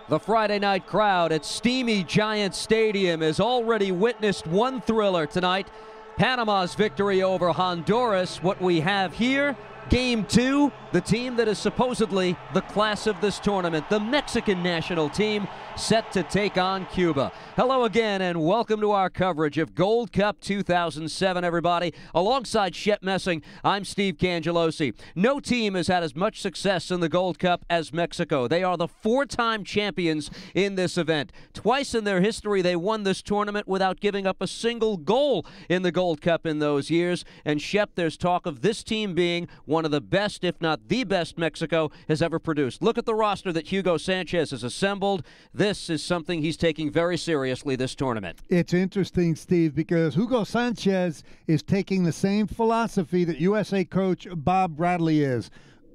The Friday night crowd at steamy Giant Stadium has already witnessed one thriller tonight. Panama's victory over Honduras. What we have here, Game 2, the team that is supposedly the class of this tournament, the Mexican national team, set to take on Cuba. Hello again and welcome to our coverage of Gold Cup 2007, everybody. Alongside Shep Messing, I'm Steve Cangelosi. No team has had as much success in the Gold Cup as Mexico. They are the four-time champions in this event. Twice in their history, they won this tournament without giving up a single goal in the Gold Cup in those years. And Shep, there's talk of this team being one of the best, if not the best, Mexico has ever produced. Look at the roster that Hugo Sanchez has assembled. This is something he's taking very seriously this tournament. It's interesting, Steve, because Hugo Sanchez is taking the same philosophy that USA coach Bob Bradley is.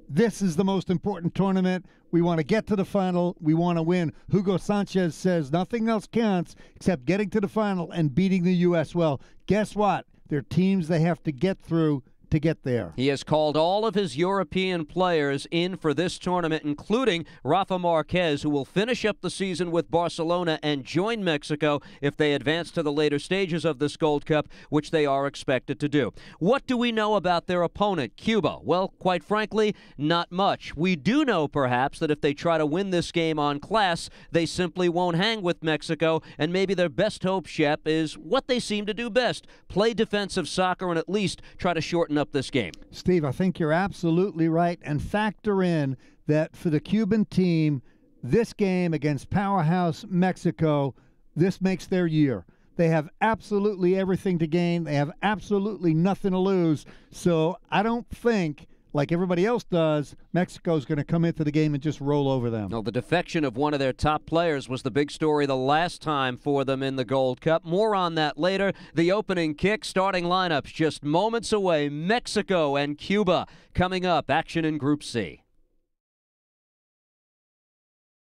This is the most important tournament. We want to get to the final. We want to win. Hugo Sanchez says nothing else counts except getting to the final and beating the U.S. Well, guess what? There are teams they have to get through to get there. He has called all of his European players in for this tournament, including Rafa Marquez, who will finish up the season with Barcelona and join Mexico if they advance to the later stages of this Gold Cup, which they are expected to do. What do we know about their opponent, Cuba? Well, quite frankly, not much. We do know, perhaps, that if they try to win this game on class, they simply won't hang with Mexico, and maybe their best hope, Shep, is what they seem to do best, play defensive soccer and at least try to shorten up this game. Steve, I think you're absolutely right, and factor in that for the Cuban team, this game against powerhouse Mexico, this makes their year. They have absolutely everything to gain. They have absolutely nothing to lose. So I don't think, like everybody else does, Mexico's going to come into the game and just roll over them. No, the defection of one of their top players was the big story the last time for them in the Gold Cup. More on that later. The opening kick, starting lineups just moments away. Mexico and Cuba coming up. Action in Group C.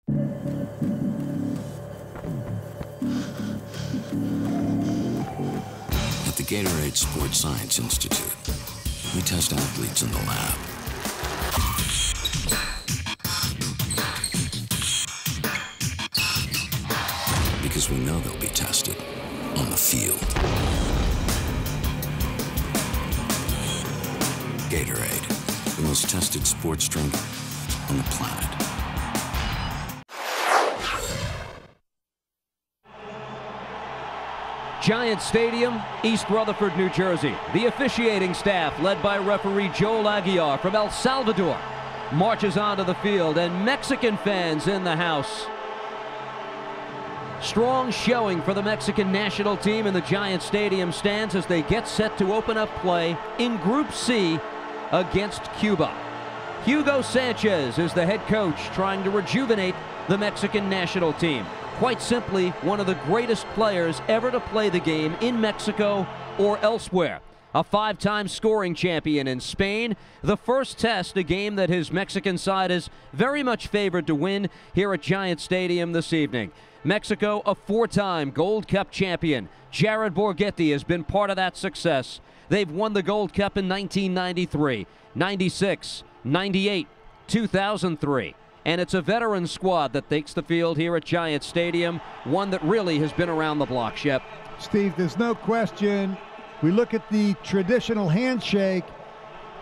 At the Gatorade Sports Science Institute, we test athletes in the lab. Because we know they'll be tested on the field. Gatorade, the most tested sports drink on the planet. Giant Stadium, East Rutherford, New Jersey. The officiating staff, led by referee Joel Aguiar from El Salvador, marches onto the field, and Mexican fans in the house. Strong showing for the Mexican national team in the Giant Stadium stands as they get set to open up play in Group C against Cuba. Hugo Sanchez is the head coach, trying to rejuvenate the Mexican national team. Quite simply, one of the greatest players ever to play the game in Mexico or elsewhere. A five-time scoring champion in Spain. The first test, a game that his Mexican side is very much favored to win here at Giant Stadium this evening. Mexico, a four-time Gold Cup champion. Jared Borghetti has been part of that success. They've won the Gold Cup in 1993, 96, 98, 2003. And it's a veteran squad that takes the field here at Giant Stadium, one that really has been around the block, Shep. Steve, there's no question. We look at the traditional handshake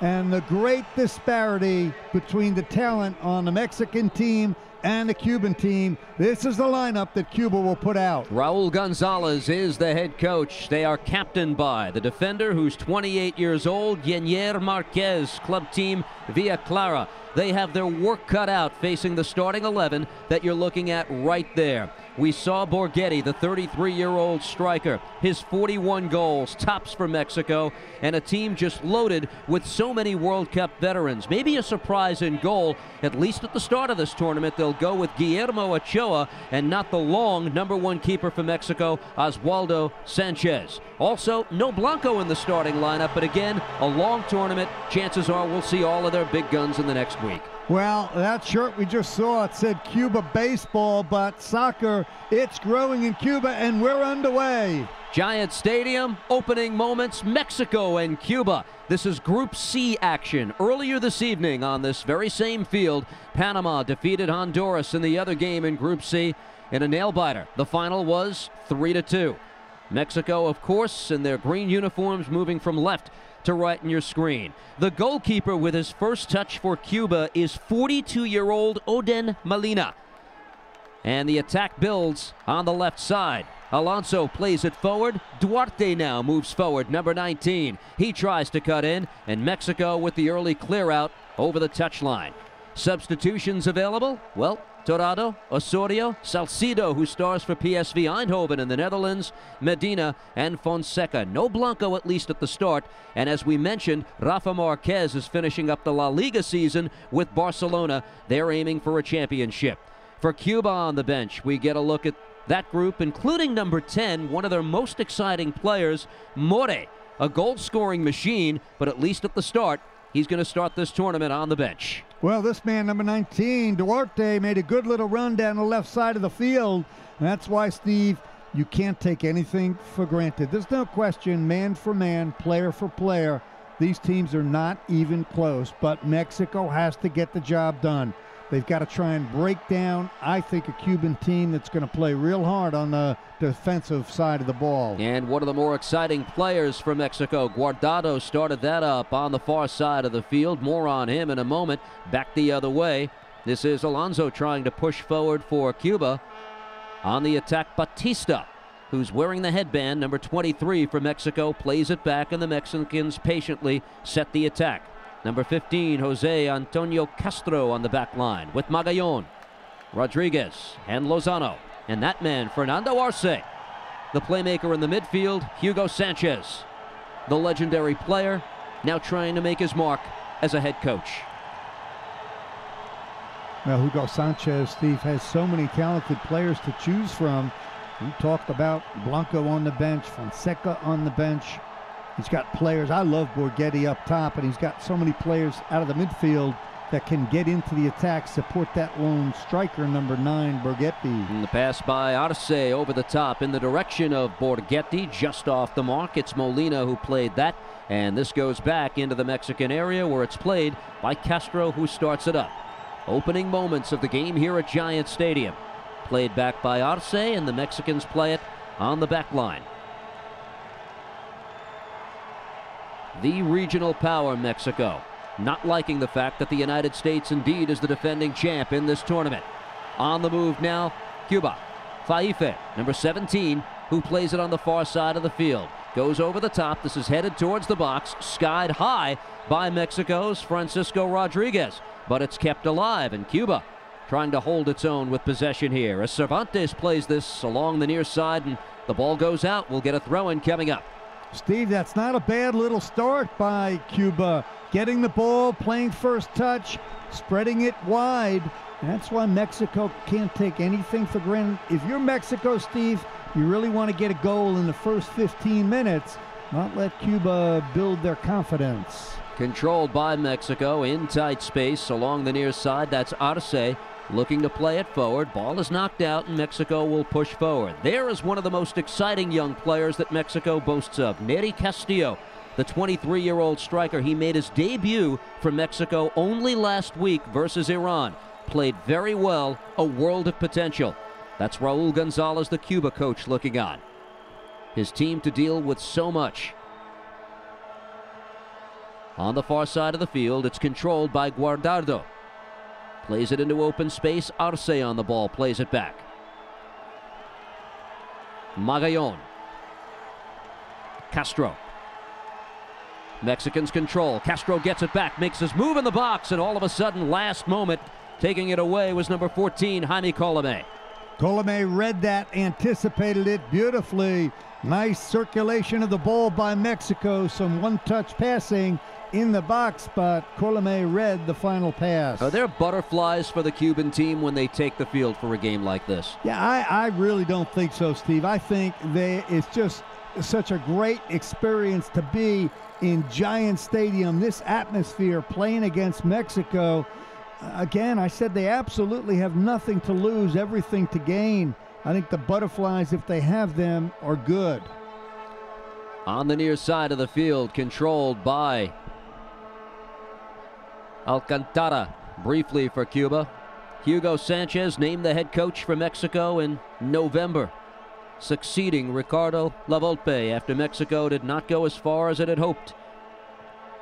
and the great disparity between the talent on the Mexican team and the Cuban team. This is the lineup that Cuba will put out. Raul Gonzalez is the head coach. They are captained by the defender, who's 28 years old, Yennier Marquez, club team Villa Clara. They have their work cut out facing the starting 11 that you're looking at right there. We saw Borghetti, the 33-year-old striker, his 41 goals, tops for Mexico, and a team just loaded with so many World Cup veterans. Maybe a surprise in goal, at least at the start of this tournament. They'll go with Guillermo Ochoa and not the long #1 keeper for Mexico, Oswaldo Sanchez. Also, no Blanco in the starting lineup, but again, a long tournament. Chances are we'll see all of their big guns in the next week. Well, that shirt we just saw, it said Cuba baseball, but soccer, it's growing in Cuba, and we're underway. Giant Stadium, opening moments, Mexico and Cuba. This is Group C action. Earlier this evening on this very same field, Panama defeated Honduras in the other game in Group C in a nail-biter. The final was 3-2. Mexico, of course, in their green uniforms, moving from left to right in your screen. The goalkeeper with his first touch for Cuba is 42-year-old Oden Molina. And the attack builds on the left side. Alonso plays it forward. Duarte now moves forward, number 19. He tries to cut in, and Mexico with the early clear out over the touchline. Substitutions available? Well, Torrado, Osorio, Salcido, who stars for PSV Eindhoven in the Netherlands, Medina, and Fonseca. No Blanco, at least at the start. And as we mentioned, Rafa Marquez is finishing up the La Liga season with Barcelona. They're aiming for a championship. For Cuba on the bench, we get a look at that group, including number 10, one of their most exciting players, More, a goal-scoring machine, but at least at the start, he's going to start this tournament on the bench. Well, this man, number 19, Duarte, made a good little run down the left side of the field. And that's why, Steve, you can't take anything for granted. There's no question, man for man, player for player, these teams are not even close. But Mexico has to get the job done. They've got to try and break down, I think, a Cuban team that's going to play real hard on the defensive side of the ball. And one of the more exciting players for Mexico, Guardado, started that up on the far side of the field. More on him in a moment. Back the other way. This is Alonso trying to push forward for Cuba. On the attack, Batista, who's wearing the headband, number 23 for Mexico, plays it back, and the Mexicans patiently set the attack. Number 15, Jose Antonio Castro on the back line with Magallon, Rodriguez, and Lozano. And that man, Fernando Arce. The playmaker in the midfield, Hugo Sanchez. The legendary player, now trying to make his mark as a head coach. Well, Hugo Sanchez, Steve, has so many talented players to choose from. We talked about Blanco on the bench, Fonseca on the bench. He's got players. I love Borghetti up top, and he's got so many players out of the midfield that can get into the attack, support that lone striker, number 9, Borghetti. And the pass by Arce over the top in the direction of Borghetti, just off the mark. It's Molina who played that, and this goes back into the Mexican area where it's played by Castro, who starts it up. Opening moments of the game here at Giant Stadium. Played back by Arce, and the Mexicans play it on the back line. The regional power, Mexico, not liking the fact that the United States indeed is the defending champ in this tournament. On the move now, Cuba. Faife, number 17, who plays it on the far side of the field. Goes over the top. This is headed towards the box, skied high by Mexico's Francisco Rodriguez. But it's kept alive, and Cuba trying to hold its own with possession here. As Cervantes plays this along the near side, and the ball goes out. We'll get a throw-in coming up. Steve, that's not a bad little start by Cuba. Getting the ball, playing first touch, spreading it wide. And that's why Mexico can't take anything for granted. If you're Mexico, Steve, you really want to get a goal in the first 15 minutes, not let Cuba build their confidence. Controlled by Mexico in tight space along the near side. That's Arce looking to play it forward. Ball is knocked out, and Mexico will push forward. There is one of the most exciting young players that Mexico boasts of, Neri Castillo, the 23-year-old striker. He made his debut for Mexico only last week versus Iran. Played very well, a world of potential. That's Raul Gonzalez, the Cuba coach, looking on. His team to deal with so much. On the far side of the field, it's controlled by Guardado. Plays it into open space. Arce on the ball, plays it back. Magallon. Castro. Mexicans control. Castro gets it back, makes his move in the box, and all of a sudden, last moment, taking it away was number 14, Jaime Colome. Colome read that, anticipated it beautifully. Nice circulation of the ball by Mexico. Some one-touch passing in the box, but Colome read the final pass. Are there butterflies for the Cuban team when they take the field for a game like this? Yeah, I really don't think so, Steve. I think it's just such a great experience to be in Giant Stadium, this atmosphere, playing against Mexico. again, I said they absolutely have nothing to lose, everything to gain. I think the butterflies, if they have them, are good. On the near side of the field, controlled by Alcantara, briefly for Cuba. Hugo Sanchez named the head coach for Mexico in November, succeeding Ricardo Lavolpe after Mexico did not go as far as it had hoped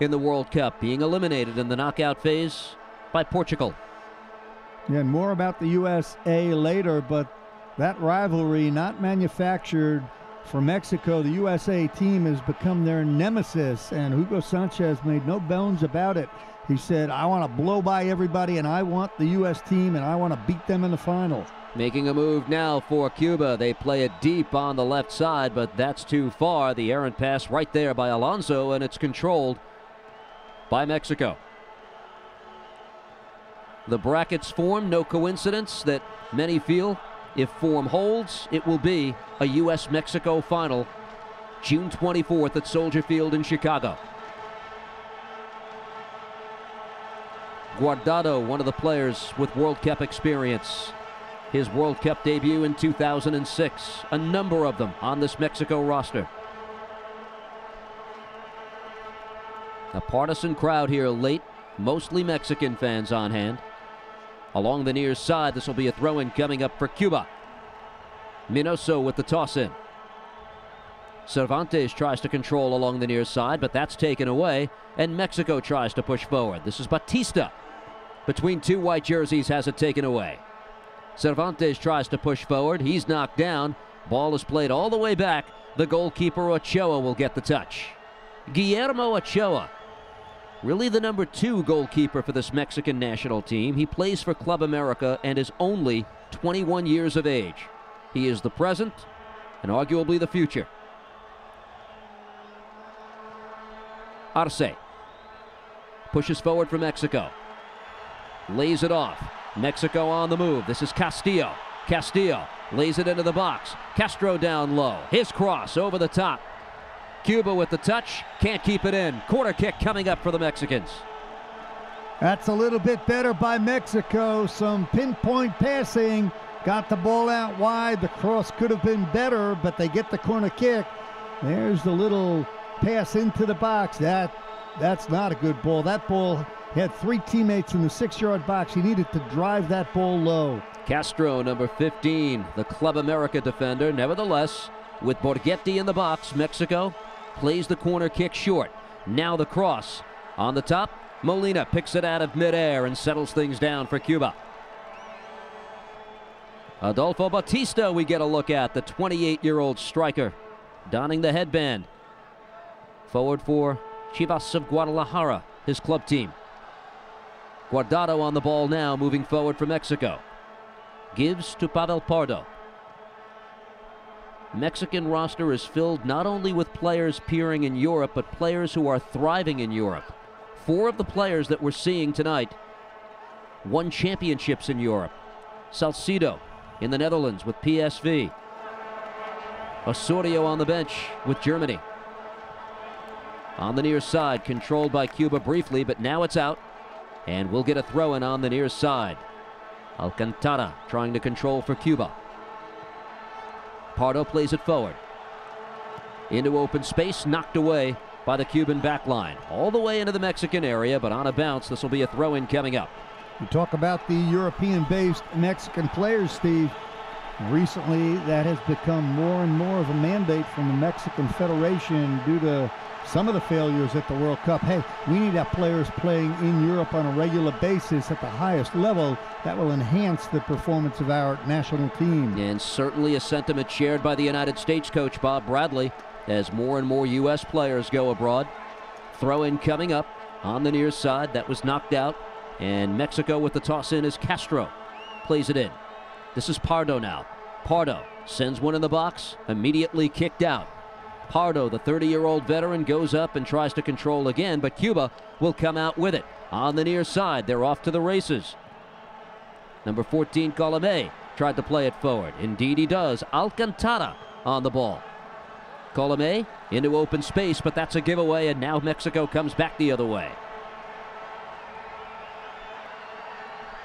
in the World Cup, being eliminated in the knockout phase by Portugal. Yeah, and more about the USA later, but that rivalry not manufactured for Mexico. The USA team has become their nemesis, and Hugo Sanchez made no bones about it. He said, I want to blow by everybody, and I want the U.S. team, and I want to beat them in the final. Making a move now for Cuba. They play it deep on the left side, but that's too far. The errant pass right there by Alonso, and it's controlled by Mexico. The brackets form, no coincidence that many feel if form holds, it will be a U.S.-Mexico final, June 24th at Soldier Field in Chicago. Guardado, one of the players with World Cup experience. His World Cup debut in 2006. A number of them on this Mexico roster. A partisan crowd here late, mostly Mexican fans on hand. Along the near side, this will be a throw-in coming up for Cuba. Minoso with the toss-in. Cervantes tries to control along the near side, but that's taken away, and Mexico tries to push forward. This is Batista. Between two white jerseys, has it taken away. Cervantes tries to push forward. He's knocked down. Ball is played all the way back. The goalkeeper, Ochoa, will get the touch. Guillermo Ochoa, really the number 2 goalkeeper for this Mexican national team. He plays for Club America and is only 21 years of age. He is the present and arguably the future. Arce pushes forward for Mexico. Lays it off. Mexico on the move. This is Castillo. Castillo lays it into the box. Castro down low. His cross over the top. Cuba with the touch. Can't keep it in. Corner kick coming up for the Mexicans. That's a little bit better by Mexico. Some pinpoint passing. Got the ball out wide. The cross could have been better, but they get the corner kick. There's the little pass into the box. That's not a good ball. That ball had 3 teammates in the 6-yard box. He needed to drive that ball low. Castro, number 15, the Club America defender. Nevertheless, with Borghetti in the box, Mexico plays the corner kick short. Now the cross. On the top, Molina picks it out of midair and settles things down for Cuba. Adolfo Batista we get a look at, the 28-year-old striker, donning the headband. Forward for Chivas of Guadalajara, his club team. Guardado on the ball now, moving forward for Mexico. Gives to Pavel Pardo. Mexican roster is filled not only with players peering in Europe, but players who are thriving in Europe. 4 of the players that we're seeing tonight won championships in Europe. Salcido in the Netherlands with PSV. Osorio on the bench with Germany. On the near side, controlled by Cuba briefly, but now it's out. And we'll get a throw-in on the near side. Alcantara trying to control for Cuba. Pardo plays it forward. Into open space, knocked away by the Cuban back line. All the way into the Mexican area, but on a bounce. This will be a throw-in coming up. You talk about the European-based Mexican players, Steve. Recently, that has become more and more of a mandate from the Mexican Federation due to some of the failures at the World Cup. Hey, we need our players playing in Europe on a regular basis at the highest level. That will enhance the performance of our national team. And certainly a sentiment shared by the United States coach Bob Bradley as more and more U.S. players go abroad. Throw-in coming up on the near side. That was knocked out. And Mexico with the toss-in is Castro. Plays it in. This is Pardo now. Pardo sends one in the box. Immediately kicked out. Pardo, the 30-year-old veteran, goes up and tries to control again, but Cuba will come out with it. On the near side, they're off to the races. Number 14, Colomé, tried to play it forward. Indeed he does. Alcantara on the ball. Colomé into open space, but that's a giveaway, and now Mexico comes back the other way.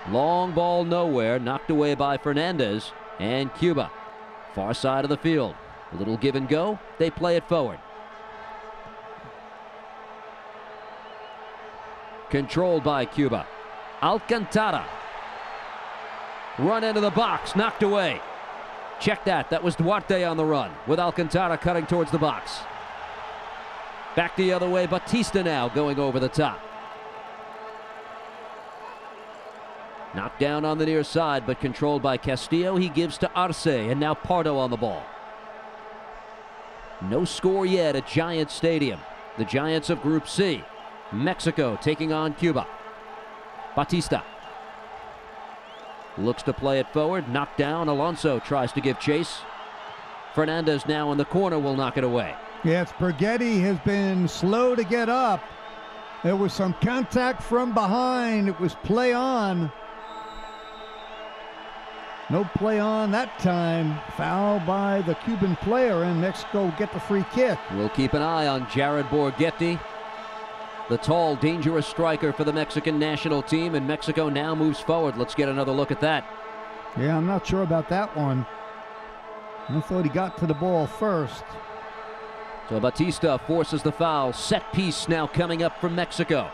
Long ball nowhere, knocked away by Fernandez and Cuba. Far side of the field. A little give and go. They play it forward. Controlled by Cuba. Alcantara. Run into the box, knocked away. Check that. That was Duarte on the run with Alcantara cutting towards the box. Back the other way, Batista now going over the top. Knocked down on the near side, but controlled by Castillo. He gives to Arce, and now Pardo on the ball. No score yet at Giant Stadium. The Giants of Group C. Mexico taking on Cuba. Batista looks to play it forward. Knocked down. Alonso tries to give chase. Fernandez now in the corner will knock it away. Yes, Borghetti has been slow to get up. There was some contact from behind. It was play on. No play on that time. Foul by the Cuban player, and Mexico get the free kick. We'll keep an eye on Jared Borghetti, the tall, dangerous striker for the Mexican national team, and Mexico now moves forward. Let's get another look at that. Yeah, I'm not sure about that one. I thought he got to the ball first. So Batista forces the foul. Set piece now coming up from Mexico.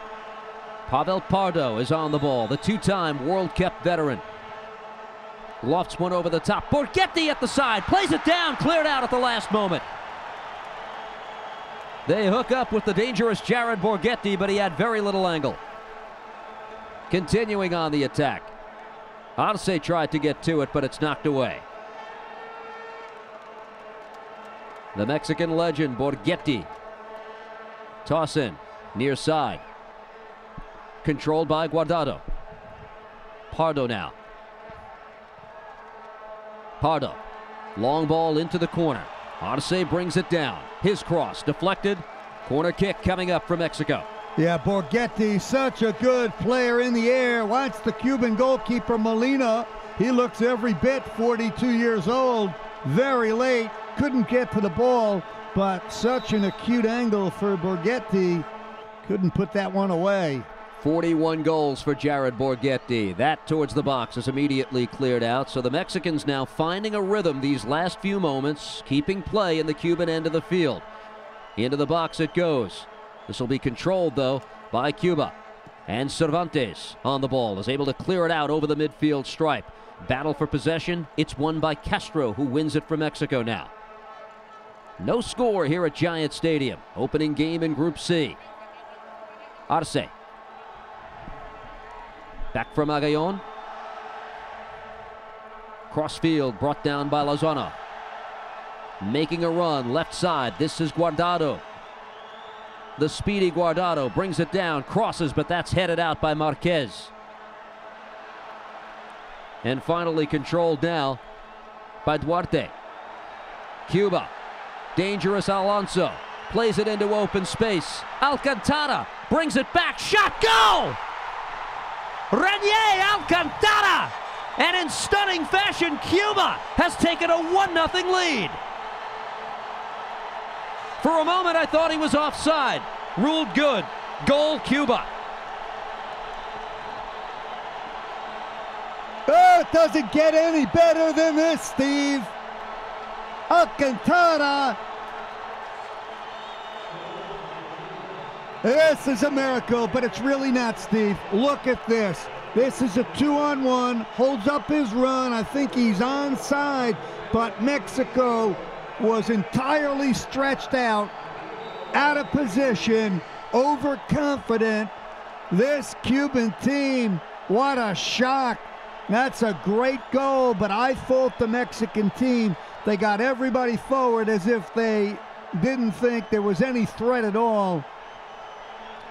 Pavel Pardo is on the ball, the two-time World Cup veteran. Lofts one over the top. Borghetti at the side. Plays it down. Cleared out at the last moment. They hook up with the dangerous Jared Borghetti, but he had very little angle. Continuing on the attack. Arce tried to get to it, but it's knocked away. The Mexican legend, Borghetti. Toss in. Near side. Controlled by Guardado. Pardo now. Pardo. Long ball into the corner. Arce brings it down. His cross deflected. Corner kick coming up for Mexico. Yeah, Borghetti, such a good player in the air. Watch the Cuban goalkeeper Molina. He looks every bit 42 years old. Very late. Couldn't get to the ball, but such an acute angle for Borghetti. Couldn't put that one away. 41 goals for Jared Borghetti. That towards the box is immediately cleared out. So the Mexicans now finding a rhythm these last few moments, keeping play in the Cuban end of the field. Into the box it goes. This will be controlled, though, by Cuba. And Cervantes on the ball is able to clear it out over the midfield stripe. Battle for possession. It's won by Castro, who wins it for Mexico now. No score here at Giant Stadium. Opening game in Group C. Arce. Back from Magallon. Crossfield brought down by Lozano. Making a run left side. This is Guardado. The speedy Guardado brings it down. Crosses, but that's headed out by Marquez. And finally controlled now by Duarte. Cuba. Dangerous Alonso. Plays it into open space. Alcantara brings it back. Shot, goal! Renier Alcantara! And in stunning fashion, Cuba has taken a 1-0 lead. For a moment, I thought he was offside. Ruled good. Goal, Cuba. Oh, it doesn't get any better than this, Steve. Alcantara. This is a miracle, but it's really not, Steve. Look at this. This is a 2-on-1. Holds up his run. I think he's onside, but Mexico was entirely stretched out of position, overconfident. This Cuban team, what a shock. That's a great goal, but I fault the Mexican team. They got everybody forward as if they didn't think there was any threat at all.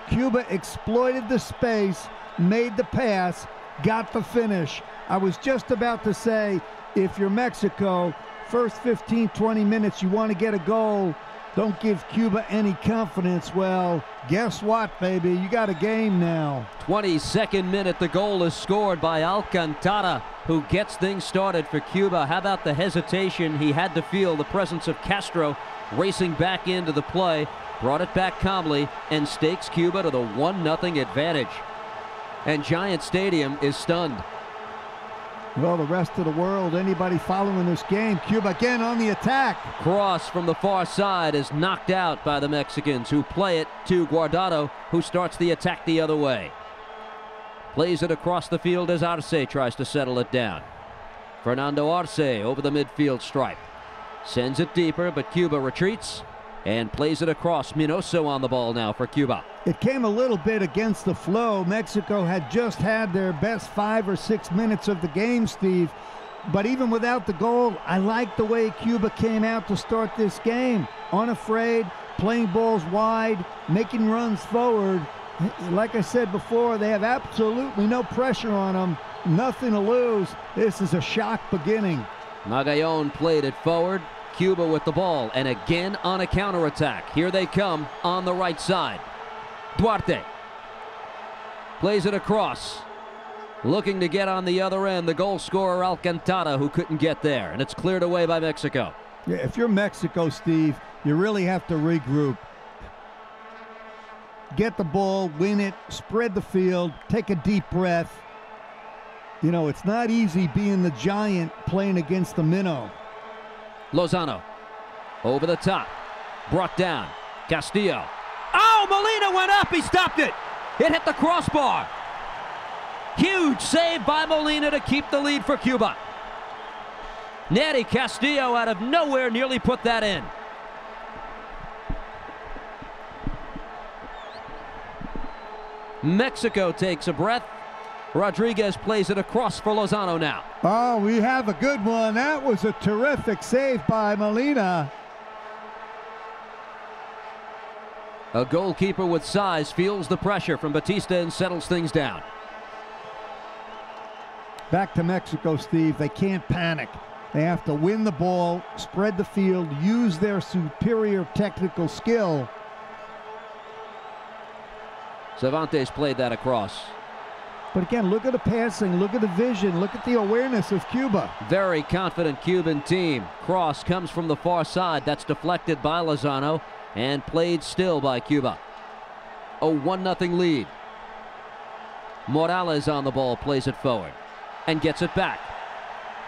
Cuba exploited the space, made the pass, got the finish. I was just about to say, if you're Mexico, first 15, 20 minutes, you want to get a goal, don't give Cuba any confidence. Well, guess what, baby? You got a game now. 22nd minute, the goal is scored by Alcantara, who gets things started for Cuba. How about the hesitation? He had to feel the presence of Castro racing back into the play, brought it back calmly, and stakes Cuba to the 1-0 advantage. and Giant Stadium is stunned. Well, the rest of the world, anybody following this game, Cuba again on the attack. Cross from the far side is knocked out by the Mexicans, who play it to Guardado, who starts the attack the other way. Plays it across the field as Arce tries to settle it down. Fernando Arce over the midfield stripe. Sends it deeper, but Cuba retreats and plays it across. Minoso on the ball now for Cuba. It came a little bit against the flow. Mexico had just had their best 5 or 6 minutes of the game, Steve. But even without the goal, I like the way Cuba came out to start this game. Unafraid, playing balls wide, making runs forward. Like I said before, they have absolutely no pressure on them. Nothing to lose. This is a shock beginning. Magallon played it forward. Cuba with the ball, and again on a counterattack. Here they come on the right side. Duarte plays it across. Looking to get on the other end, the goal scorer Alcantara, who couldn't get there, and it's cleared away by Mexico. Yeah, if you're Mexico, Steve, you really have to regroup. Get the ball, win it, spread the field, take a deep breath. You know, it's not easy being the Giant playing against the minnow. Lozano over the top, brought down. Castillo. Oh, Molina went up. He stopped it. It hit the crossbar. Huge save by Molina to keep the lead for Cuba. Neri Castillo out of nowhere nearly put that in. Mexico takes a breath. Rodriguez plays it across for Lozano now. Oh, we have a good one. That was a terrific save by Molina. A goalkeeper with size feels the pressure from Batista and settles things down. Back to Mexico, Steve. They can't panic. They have to win the ball, spread the field, use their superior technical skill. Cervantes played that across. But again, look at the passing, look at the vision, look at the awareness of Cuba. Very confident Cuban team. Cross comes from the far side. That's deflected by Lozano and played still by Cuba. A 1-0 lead. Morales on the ball, plays it forward and gets it back.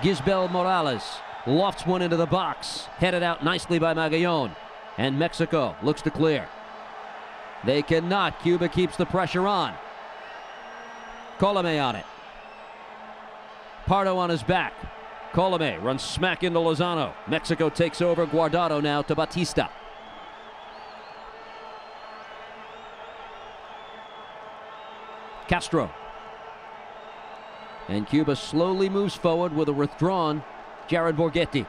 Gisbel Morales lofts one into the box. Headed out nicely by Magallon. And Mexico looks to clear. They cannot. Cuba keeps the pressure on. Colome on it. Pardo on his back. Colome runs smack into Lozano. Mexico takes over. Guardado now to Batista. Castro. And Cuba slowly moves forward with a withdrawn Jared Borghetti.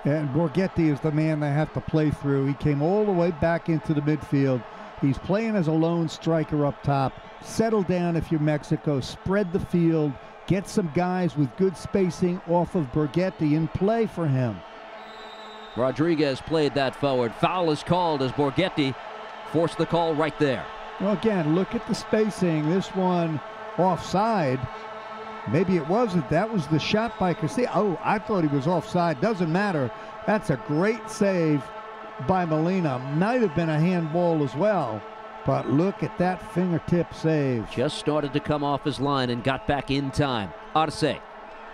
And Borghetti is the man they have to play through. He came all the way back into the midfield. He's playing as a lone striker up top. Settle down if you're Mexico. Spread the field. Get some guys with good spacing off of Borghetti and play for him. Rodriguez played that forward. Foul is called as Borghetti forced the call right there. Well, again, look at the spacing. This one offside. Maybe it wasn't. That was the shot by Castillo. Oh, I thought he was offside. Doesn't matter. That's a great save by Molina. Might have been a handball as well. But look at that fingertip save. Just started to come off his line and got back in time. Arce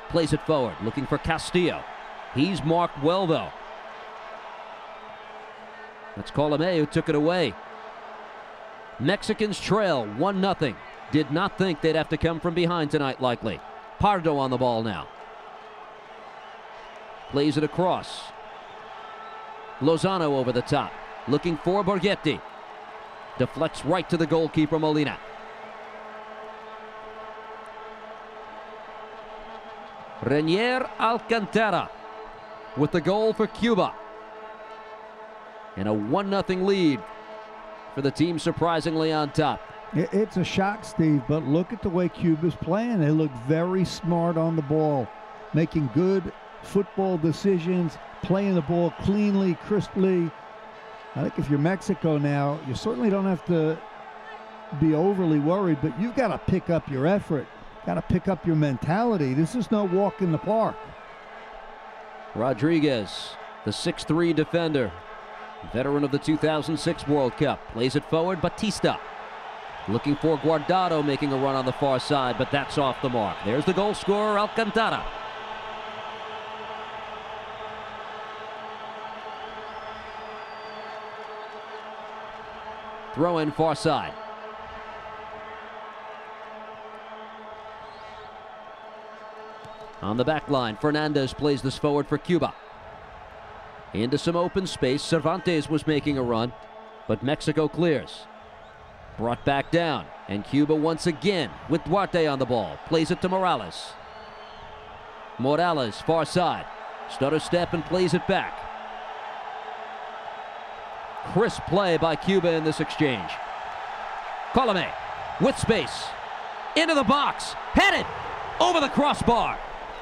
plays it forward, looking for Castillo. He's marked well, though. That's Colome who took it away. Mexicans trail 1-0. Did not think they'd have to come from behind tonight, likely. Pardo on the ball now. Plays it across. Lozano over the top, looking for Borghetti. Deflects right to the goalkeeper, Molina. Renier Alcantara with the goal for Cuba. And a 1-0 lead for the team surprisingly on top. It's a shock, Steve, but look at the way Cuba's playing. They look very smart on the ball, making good football decisions, playing the ball cleanly, crisply. I think if you're Mexico now, you certainly don't have to be overly worried, but you've got to pick up your effort, got to pick up your mentality. This is no walk in the park. Rodriguez, the 6'3 defender, veteran of the 2006 World Cup, plays it forward. Batista Looking for Guardado, making a run on the far side, but that's off the mark. There's the goal scorer, Alcantara. Throw in far side. On the back line, Fernandez plays this forward for Cuba. Into some open space. Cervantes was making a run, but Mexico clears. Brought back down, and Cuba once again with Duarte on the ball. Plays it to Morales. Morales, far side. Stutter step and plays it back. Crisp play by Cuba in this exchange. Colome with space. Into the box. Headed over the crossbar.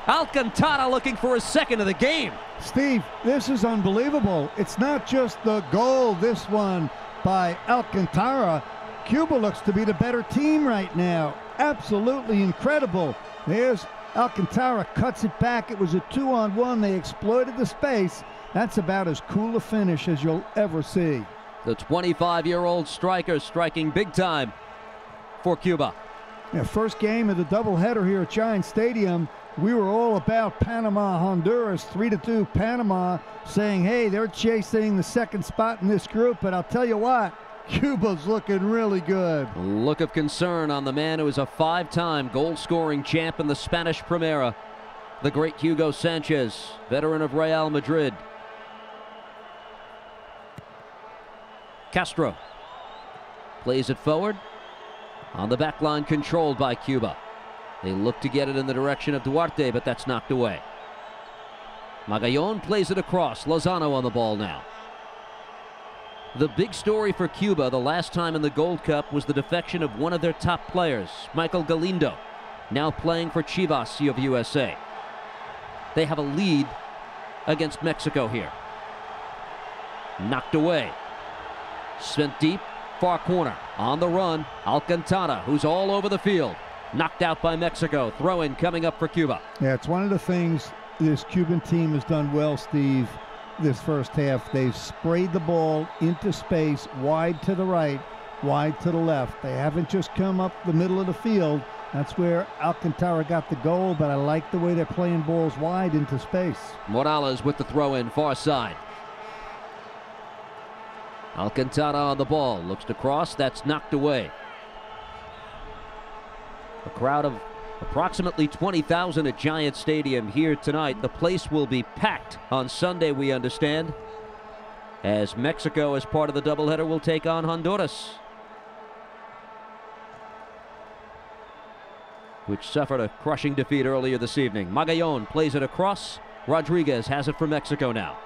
Alcantara looking for his second of the game. Steve, this is unbelievable. It's not just the goal, this one by Alcantara. Cuba looks to be the better team right now. Absolutely incredible. There's Alcantara, cuts it back. It was a 2-on-1. They exploited the space. That's about as cool a finish as you'll ever see. The 25-year-old striker striking big time for Cuba. Yeah, first game of the doubleheader here at Giant Stadium. We were all about Panama, Honduras, 3-2 Panama, saying, hey, they're chasing the second spot in this group. But I'll tell you what, Cuba's looking really good. Look of concern on the man who is a 5-time goal-scoring champ in the Spanish Primera, the great Hugo Sanchez, veteran of Real Madrid. Castro plays it forward. On the back line, controlled by Cuba. They look to get it in the direction of Duarte, but that's knocked away. Magallon plays it across. Lozano on the ball now. The big story for Cuba the last time in the Gold Cup was the defection of one of their top players, Michael Galindo, now playing for Chivas of USA. They have a lead against Mexico here. Knocked away. Sent deep, far corner. On the run, Alcantara, who's all over the field. Knocked out by Mexico. Throw-in coming up for Cuba. Yeah, it's one of the things this Cuban team has done well, Steve, this first half. They've sprayed the ball into space, wide to the right, wide to the left. They haven't just come up the middle of the field. That's where Alcantara got the goal, but I like the way they're playing balls wide into space. Morales with the throw-in, far side. Alcantara on the ball, looks to cross, that's knocked away. A crowd of approximately 20,000 at Giant Stadium here tonight. The place will be packed on Sunday, we understand, as Mexico, as part of the doubleheader, will take on Honduras, which suffered a crushing defeat earlier this evening. Magallon plays it across. Rodriguez has it for Mexico now.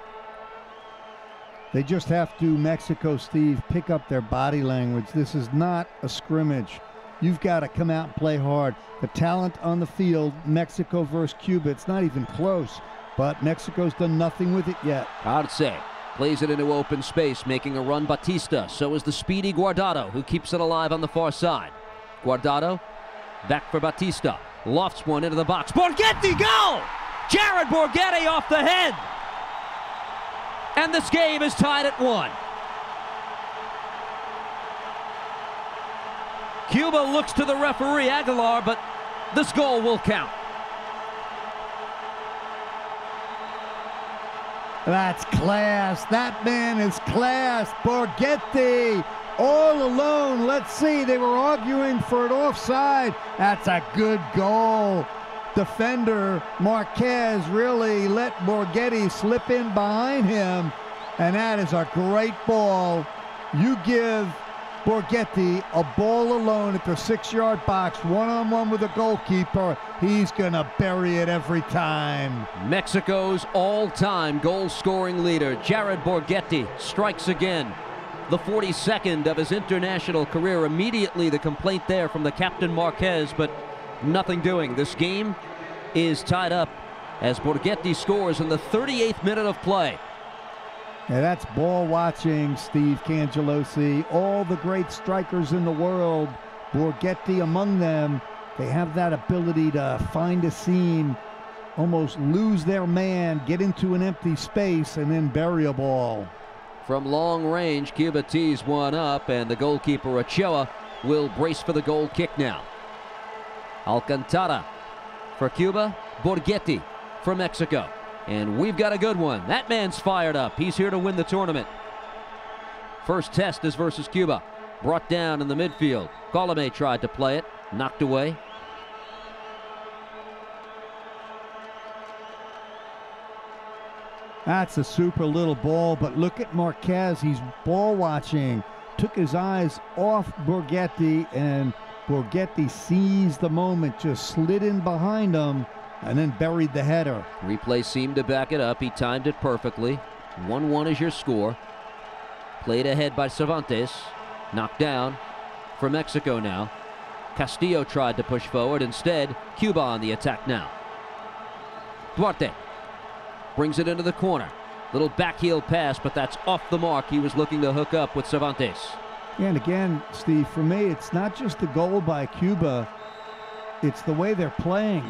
They just have to, Mexico, Steve, pick up their body language. This is not a scrimmage. You've got to come out and play hard. The talent on the field, Mexico versus Cuba, it's not even close. But Mexico's done nothing with it yet. Arce plays it into open space, making a run. Batista. So is the speedy Guardado, who keeps it alive on the far side. Guardado back for Batista. Lofts one into the box. Borghetti, goal! Jared Borghetti off the head. And this game is tied at 1. Cuba looks to the referee, Aguilar, but this goal will count. That's class. That man is class. Borghetti all alone. Let's see. They were arguing for an offside. That's a good goal. Defender Marquez really let Borghetti slip in behind him, and that is a great ball. You give Borghetti a ball alone at the 6-yard box, one-on-one with the goalkeeper. He's going to bury it every time. Mexico's all-time goal-scoring leader, Jared Borghetti, strikes again. The 42nd of his international career. Immediately the complaint there from the captain Marquez, but nothing doing. This game is tied up as Borghetti scores in the 38th minute of play. Yeah, that's ball watching, Steve Cangelosi. All the great strikers in the world, Borghetti among them, they have that ability to find a seam, almost lose their man, get into an empty space, and then bury a ball. From long range, Cuba tees one up, and the goalkeeper Ochoa will brace for the goal kick now. Alcantara for Cuba, Borghetti for Mexico. And we've got a good one. That man's fired up. He's here to win the tournament. First test is versus Cuba. Brought down in the midfield. Colome tried to play it, knocked away. That's a super little ball, but look at Marquez. He's ball watching. Took his eyes off Borghetti, and Borghetti seized the moment, just slid in behind him, and then buried the header. Replay seemed to back it up. He timed it perfectly. 1-1 is your score. Played ahead by Cervantes. Knocked down for Mexico now. Castillo tried to push forward. Instead, Cuba on the attack now. Duarte brings it into the corner. Little backheel pass, but that's off the mark. He was looking to hook up with Cervantes. And again, Steve, for me, it's not just the goal by Cuba. It's the way they're playing.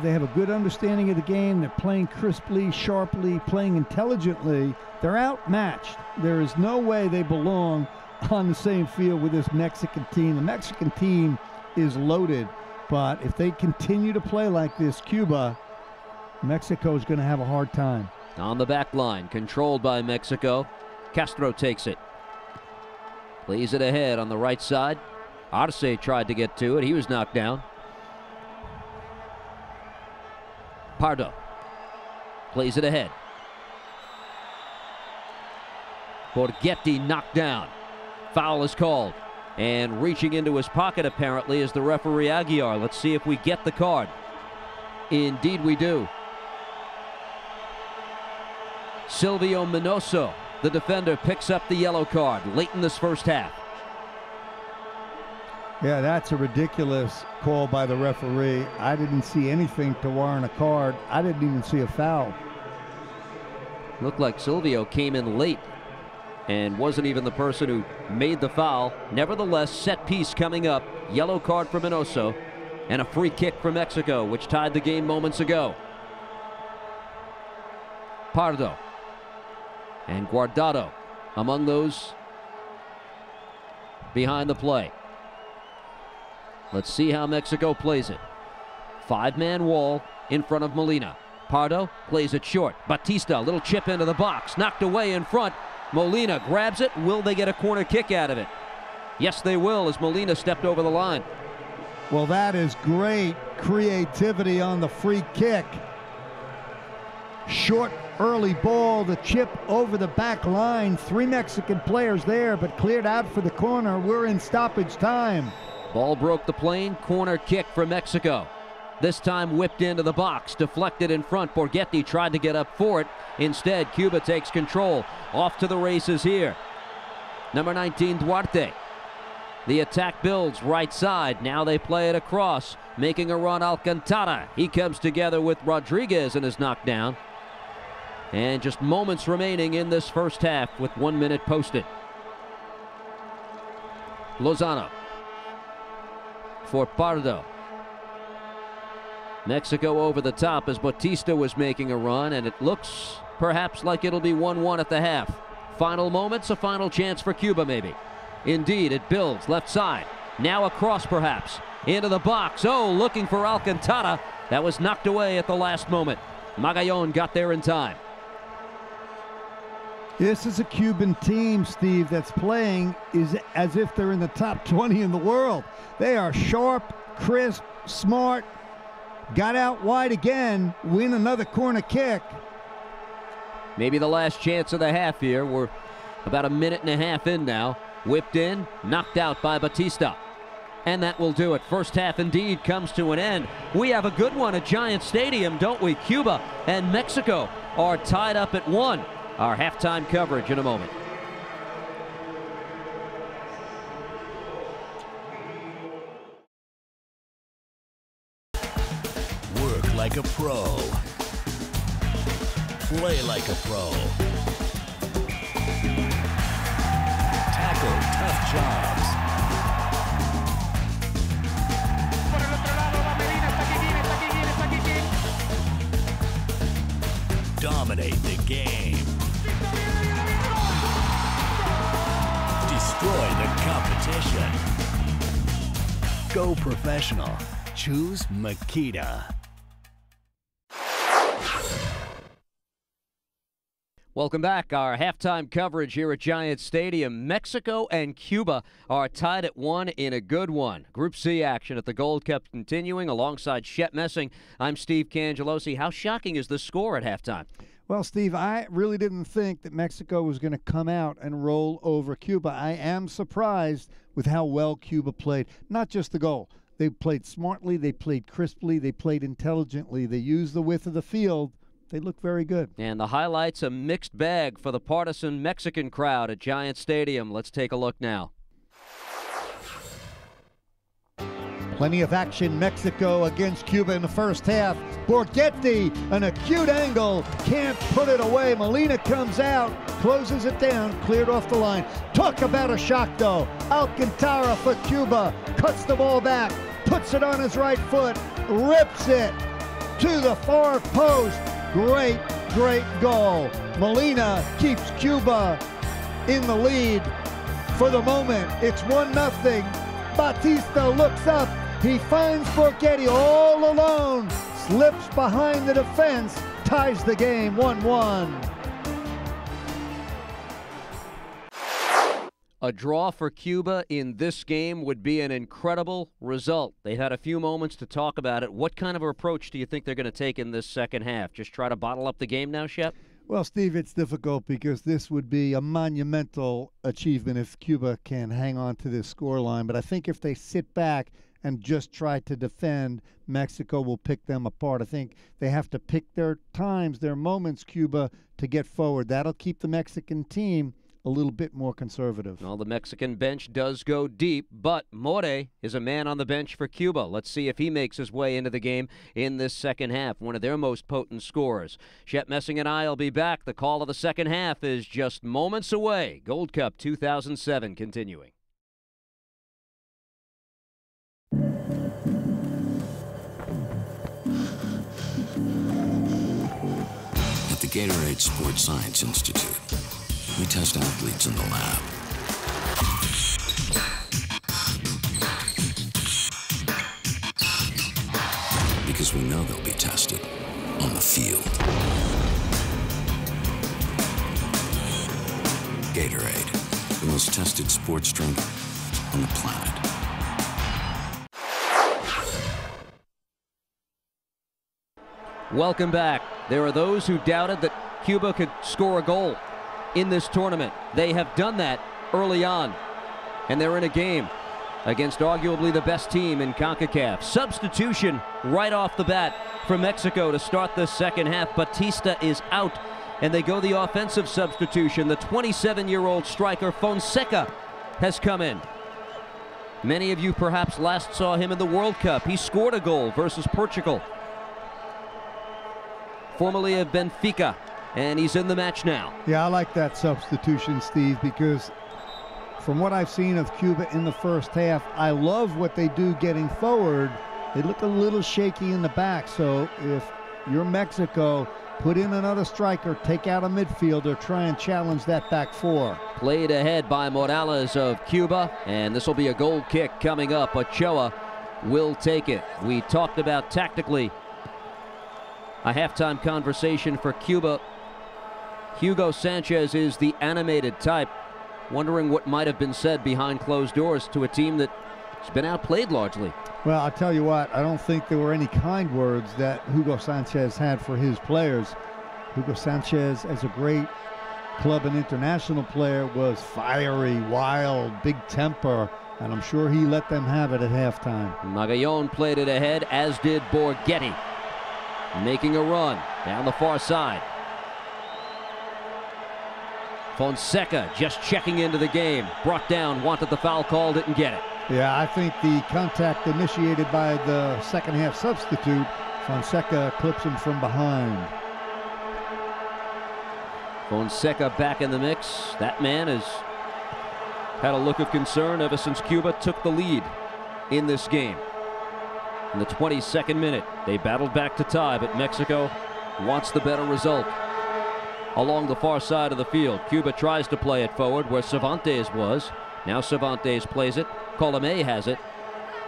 They have a good understanding of the game. They're playing crisply, sharply, playing intelligently. They're outmatched. There is no way they belong on the same field with this Mexican team. The Mexican team is loaded, but if they continue to play like this, Cuba, Mexico is going to have a hard time. On the back line, controlled by Mexico. Castro takes it. Plays it ahead on the right side. Arce tried to get to it. He was knocked down. Pardo plays it ahead. Borghetti knocked down. Foul is called. And reaching into his pocket apparently is the referee Aguiar. Let's see if we get the card. Indeed we do. Silvio Minoso, the defender, picks up the yellow card late in this first half. Yeah, that's a ridiculous call by the referee. I didn't see anything to warrant a card. I didn't even see a foul. Looked like Silvio came in late and wasn't even the person who made the foul. Nevertheless, set piece coming up. Yellow card for Minoso and a free kick for Mexico, which tied the game moments ago. Pardo and Guardado among those behind the play. Let's see how Mexico plays it. Five-man wall in front of Molina. Pardo plays it short. Batista, little chip into the box, knocked away in front. Molina grabs it. Will they get a corner kick out of it? Yes, they will, as Molina stepped over the line. Well, that is great creativity on the free kick. Short, early ball, the chip over the back line. Three Mexican players there, but cleared out for the corner. We're in stoppage time. Ball broke the plane. Corner kick for Mexico. This time whipped into the box, deflected in front. Borghetti tried to get up for it. Instead, Cuba takes control. Off to the races here. Number 19, Duarte. The attack builds right side. Now they play it across. Making a run, Alcantara. He comes together with Rodriguez and is knocked down. And just moments remaining in this first half with 1 minute posted. Lozano for Pardo. Mexico over the top as Batista was making a run, and it looks perhaps like it'll be 1-1 at the half. Final moments, a final chance for Cuba maybe. Indeed, it builds left side. Now across perhaps. Into the box. Oh, looking for Alcantara. That was knocked away at the last moment. Magallon got there in time. This is a Cuban team, Steve, that's playing as if they're in the top 20 in the world. They are sharp, crisp, smart. Got out wide again, win another corner kick. Maybe the last chance of the half here. We're about a minute and a half in now. Whipped in, knocked out by Batista. And that will do it. First half indeed comes to an end. We have a good one at Giant Stadium, don't we? Cuba and Mexico are tied up at 1. Our halftime coverage in a moment. Work like a pro. Play like a pro. Tackle tough jobs. Por el otro lado va Medina, está Kikín. Dominate the game. Destroy the competition. Go professional. Choose Makita. Welcome back. Our halftime coverage here at Giant Stadium. Mexico and Cuba are tied at 1 in a good one. Group C action at the Gold Cup continuing alongside Shep Messing. I'm Steve Cangelosi. How shocking is the score at halftime? Well, Steve, I really didn't think that Mexico was going to come out and roll over Cuba. I am surprised with how well Cuba played. Not just the goal. They played smartly. They played crisply. They played intelligently. They used the width of the field. They look very good. And the highlights, a mixed bag for the partisan Mexican crowd at Giant Stadium. Let's take a look now. Plenty of action, Mexico against Cuba in the first half. Borghetti, an acute angle, can't put it away. Molina comes out, closes it down, cleared off the line. Talk about a shock, though. Alcantara for Cuba, cuts the ball back, puts it on his right foot, rips it to the far post. Great, great goal. Molina keeps Cuba in the lead for the moment. It's 1-0. Batista looks up. He finds Borghetti all alone. Slips behind the defense. Ties the game 1-1. A draw for Cuba in this game would be an incredible result. They had a few moments to talk about it. What kind of approach do you think they're going to take in this second half? Just try to bottle up the game now, Shep? Well, Steve, it's difficult because this would be a monumental achievement if Cuba can hang on to this scoreline. But I think if they sit back and just try to defend, Mexico will pick them apart. I think they have to pick their times, their moments, Cuba, to get forward. That'll keep the Mexican team a little bit more conservative. Well, the Mexican bench does go deep, but More is a man on the bench for Cuba. Let's see if he makes his way into the game in this second half, one of their most potent scorers. Shep Messing and I will be back. The call of the second half is just moments away. Gold Cup 2007 continuing. At the Gatorade Sports Science Institute, we test athletes in the lab. Because we know they'll be tested on the field. Gatorade, the most tested sports drink on the planet. Welcome back. There are those who doubted that Cuba could score a goal in this tournament. They have done that early on, and they're in a game against arguably the best team in Concacaf. Substitution right off the bat for Mexico to start the second half. Batista is out, and they go the offensive substitution. The 27-year-old striker Fonseca has come in. Many of you perhaps last saw him in the World Cup. He scored a goal versus Portugal, formerly of Benfica, and he's in the match now. Yeah, I like that substitution, Steve, because from what I've seen of Cuba in the first half, I love what they do getting forward. They look a little shaky in the back, so if you're Mexico, put in another striker, take out a midfielder, try and challenge that back four. Played ahead by Morales of Cuba, and this will be a goal kick coming up. Ochoa will take it. We talked about tactically a halftime conversation for Cuba. Hugo Sanchez is the animated type, wondering what might have been said behind closed doors to a team that's been outplayed largely. Well, I'll tell you what, I don't think there were any kind words that Hugo Sanchez had for his players. Hugo Sanchez, as a great club and international player, was fiery, wild, big temper, and I'm sure he let them have it at halftime. Magallon played it ahead, as did Borghetti, making a run down the far side. Fonseca just checking into the game. Brought down, wanted the foul call, didn't get it. Yeah, I think the contact initiated by the second half substitute, Fonseca clips him from behind. Fonseca back in the mix. That man has had a look of concern ever since Cuba took the lead in this game. In the 22nd minute, they battled back to tie, but Mexico wants the better result. Along the far side of the field, Cuba tries to play it forward where Cervantes was. Now Cervantes plays it. Colomé has it.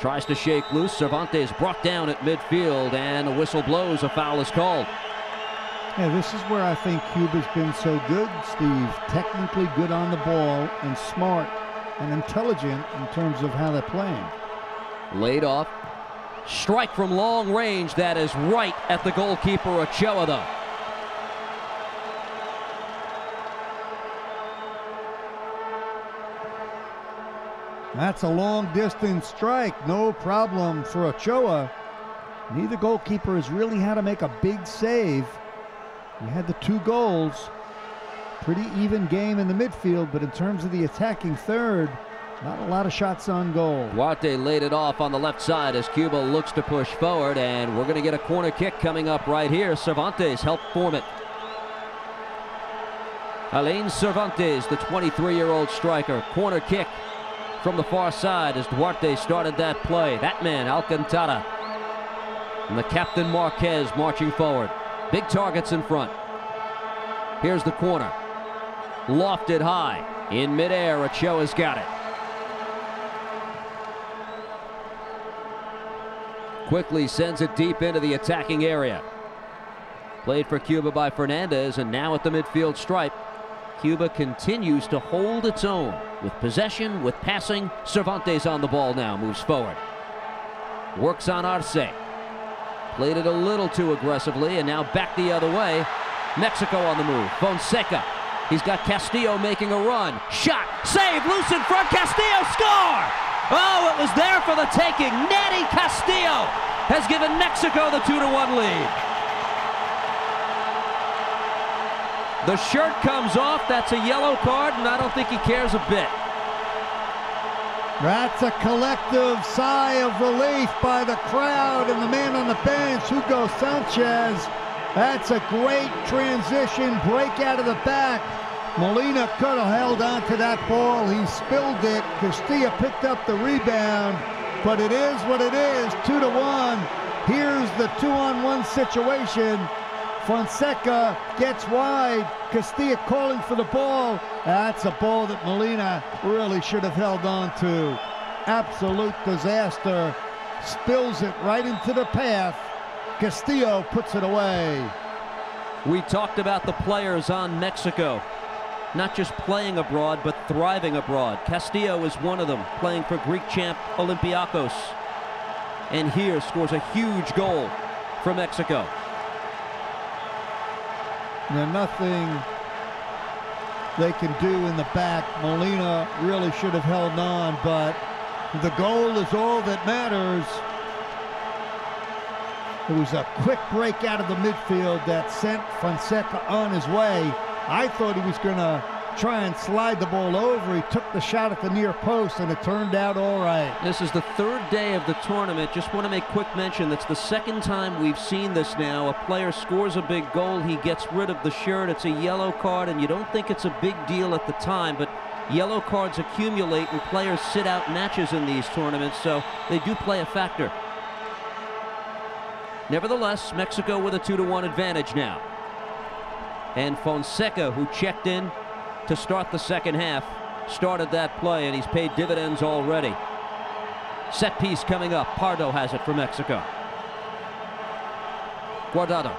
Tries to shake loose. Cervantes brought down at midfield, and a whistle blows. A foul is called. Yeah, this is where I think Cuba's been so good, Steve. Technically good on the ball and smart and intelligent in terms of how they're playing. Laid off. Strike from long range. That is right at the goalkeeper, Ochoa, though. That's a long-distance strike. No problem for Ochoa. Neither goalkeeper has really had to make a big save. We had the 2 goals. Pretty even game in the midfield, but in terms of the attacking third, not a lot of shots on goal. Duarte laid it off on the left side as Cuba looks to push forward, and we're going to get a corner kick coming up right here. Cervantes helped form it. Alain Cervantes, the 23-year-old striker. Corner kick from the far side as Duarte started that play. That man, Alcantara. And the captain, Marquez, marching forward. Big targets in front. Here's the corner. Lofted high. In midair, Ochoa's got it. Quickly sends it deep into the attacking area. Played for Cuba by Fernandez, and now at the midfield stripe, Cuba continues to hold its own with possession, with passing. Cervantes on the ball now, moves forward. Works on Arce. Played it a little too aggressively, and now back the other way. Mexico on the move. Fonseca. He's got Castillo making a run. Shot. Save. Loose in front. Castillo score! Oh, it was there for the taking. Natty Castillo has given Mexico the 2-1 lead. The shirt comes off. That's a yellow card, and I don't think he cares a bit. That's a collective sigh of relief by the crowd and the man on the bench, Hugo Sanchez. That's a great transition, break out of the back. Molina could have held on to that ball. He spilled it. Castilla picked up the rebound, but it is what it is, 2-1. Here's the 2-on-1 situation. Fonseca gets wide. Castilla calling for the ball. That's a ball that Molina really should have held on to. Absolute disaster. Spills it right into the path. Castillo puts it away. We talked about the players on Mexico. Not just playing abroad, but thriving abroad. Castillo is one of them, playing for Greek champ Olympiacos. And here scores a huge goal for Mexico. There's nothing they can do in the back. Molina really should have held on, but the goal is all that matters. It was a quick break out of the midfield that sent Fonseca on his way. I thought he was going to try and slide the ball over. He took the shot at the near post, and it turned out all right. This is the 3rd day of the tournament. Just want to make quick mention that's the 2nd time we've seen this now. A player scores a big goal, he gets rid of the shirt, it's a yellow card, and you don't think it's a big deal at the time, but yellow cards accumulate and players sit out matches in these tournaments, so they do play a factor. Nevertheless, Mexico with a 2-1 advantage now. And Fonseca, who checked in to start the second half, started that play, and he's paid dividends already. Set piece coming up. Pardo has it for Mexico. Guardado.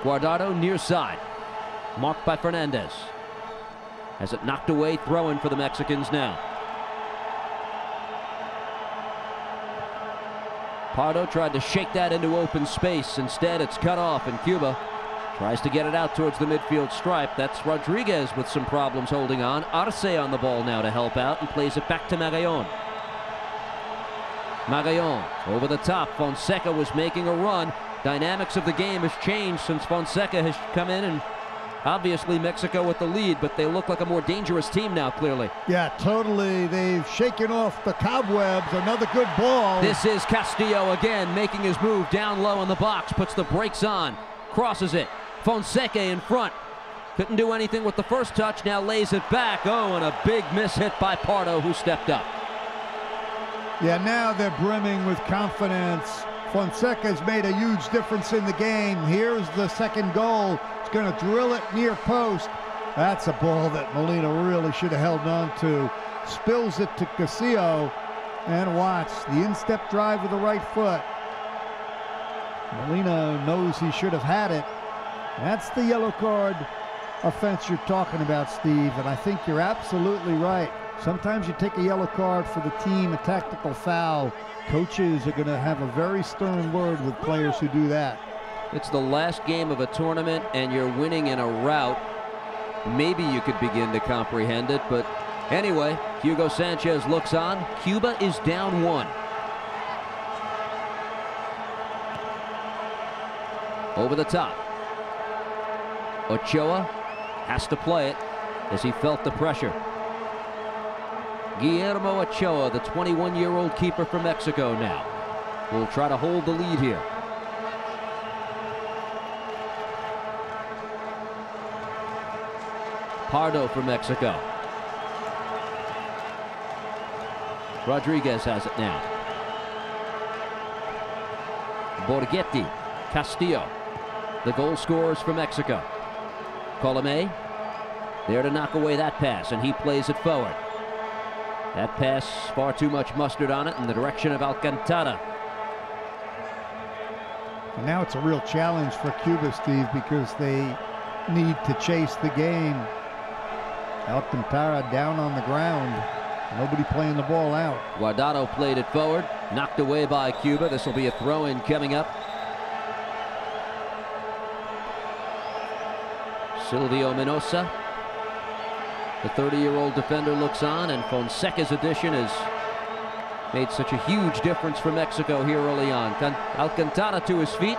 Guardado near side. Marked by Fernandez. Has it knocked away, throw-in for the Mexicans now. Pardo tried to shake that into open space. Instead, it's cut off, and Cuba tries to get it out towards the midfield stripe. That's Rodriguez with some problems holding on. Arce on the ball now to help out and plays it back to Magallon. Magallon over the top. Fonseca was making a run. Dynamics of the game has changed since Fonseca has come in, and obviously Mexico with the lead, but they look like a more dangerous team now, clearly. Yeah, totally. They've shaken off the cobwebs. Another good ball. This is Castillo again, making his move down low in the box, puts the brakes on, crosses it. Fonseca in front. Couldn't do anything with the first touch, now lays it back. Oh, and a big miss hit by Pardo, who stepped up. Yeah, now they're brimming with confidence. Fonseca's made a huge difference in the game. Here's the second goal. He's going to drill it near post. That's a ball that Molina really should have held on to. Spills it to Castillo, and watch the instep drive with the right foot. Molina knows he should have had it. That's the yellow card offense you're talking about, Steve, and I think you're absolutely right. Sometimes you take a yellow card for the team, a tactical foul. Coaches are going to have a very stern word with players who do that. It's the last game of a tournament, and you're winning in a rout. Maybe you could begin to comprehend it, but anyway, Hugo Sanchez looks on. Cuba is down 1. Over the top. Ochoa has to play it as he felt the pressure. Guillermo Ochoa, the 21-year-old keeper from Mexico now, will try to hold the lead here. Pardo for Mexico. Rodriguez has it now. Borghetti, Castillo, the goal scorers for Mexico. Colomé there to knock away that pass, and he plays it forward. That pass, far too much mustard on it in the direction of Alcantara. And now it's a real challenge for Cuba, Steve, because they need to chase the game. Alcantara down on the ground. Nobody playing the ball out. Guardado played it forward, knocked away by Cuba. This will be a throw-in coming up. Silvio Minosa, the 30-year-old defender, looks on, and Fonseca's addition has made such a huge difference for Mexico here early on. Alcantara to his feet.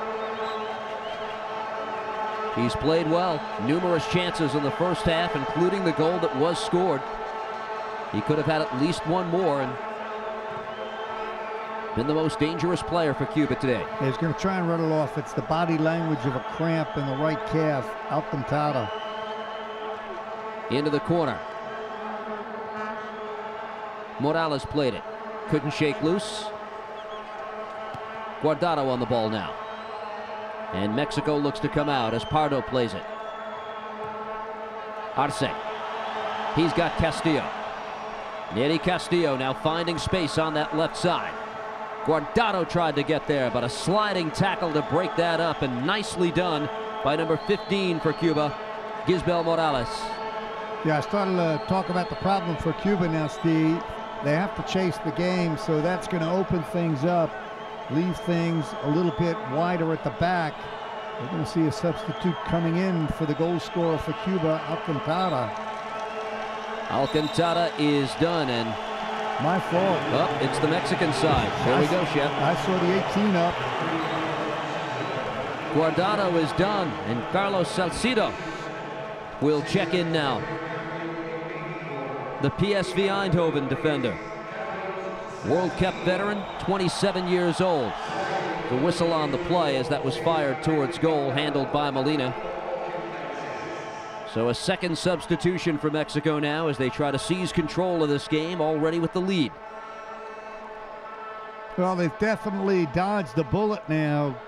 He's played well. Numerous chances in the first half, including the goal that was scored. He could have had at least one more and been the most dangerous player for Cuba today. He's going to try and run it off. It's the body language of a cramp in the right calf. Alcantara. Into the corner. Morales played it. Couldn't shake loose. Guardado on the ball now. And Mexico looks to come out as Pardo plays it. Arce. He's got Castillo. Neri Castillo now finding space on that left side. Guardado tried to get there, but a sliding tackle to break that up, and nicely done by number 15 for Cuba, Gisbel Morales. Yeah, I started to talk about the problem for Cuba now, Steve. They have to chase the game, so that's going to open things up, leave things a little bit wider at the back. We're going to see a substitute coming in for the goal scorer for Cuba, Alcantara. Alcantara is done, and my fault. Oh, it's the Mexican side. There we go, Chef. I saw the 18 up. Guardado is done, and Carlos Salcido will check in now. The PSV Eindhoven defender. World Cup veteran, 27 years old. The whistle on the play as that was fired towards goal, handled by Molina. So a second substitution for Mexico now as they try to seize control of this game, already with the lead. Well, they've definitely dodged the bullet now.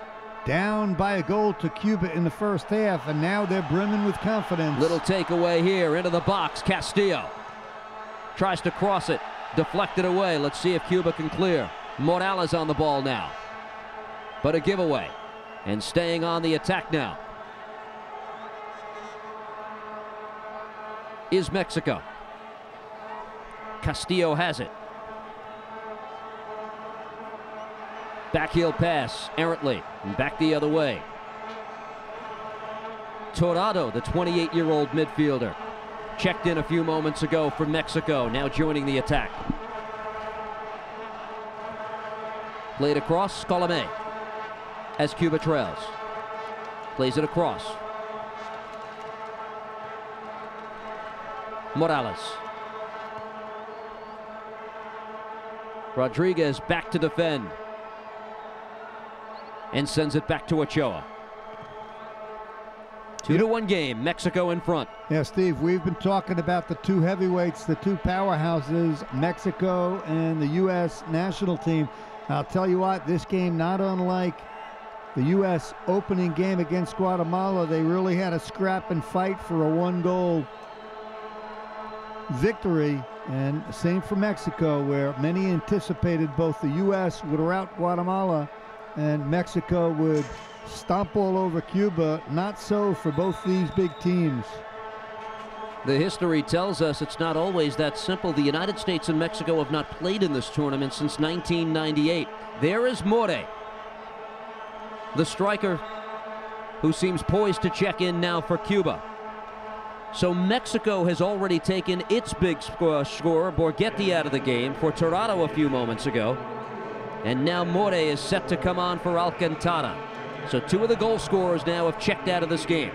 Down by a goal to Cuba in the first half, and now they're brimming with confidence. Little takeaway here into the box. Castillo tries to cross it, deflected away. Let's see if Cuba can clear. Morales on the ball now, but a giveaway, and staying on the attack now is Mexico. Castillo has it. Backheel pass, errantly, and back the other way. Torrado, the 28-year-old midfielder, checked in a few moments ago for Mexico, now joining the attack. Played across, Colomé, as Cuba trails. Plays it across. Morales. Rodriguez back to defend. And sends it back to Ochoa. 2-1 game, Mexico in front. Yeah, Steve, we've been talking about the two heavyweights, the two powerhouses, Mexico and the U.S. national team. I'll tell you what, this game, not unlike the U.S. opening game against Guatemala, they really had a scrap and fight for a 1-goal victory. And same for Mexico, where many anticipated both the U.S. would rout Guatemala and Mexico would stomp all over Cuba. Not so for both these big teams. The history tells us it's not always that simple. The United States and Mexico have not played in this tournament since 1998. There is More, the striker who seems poised to check in now for Cuba. So Mexico has already taken its big scorer, Borghetti, out of the game for Tirado a few moments ago. And now More is set to come on for Alcantara. So two of the goal scorers now have checked out of this game.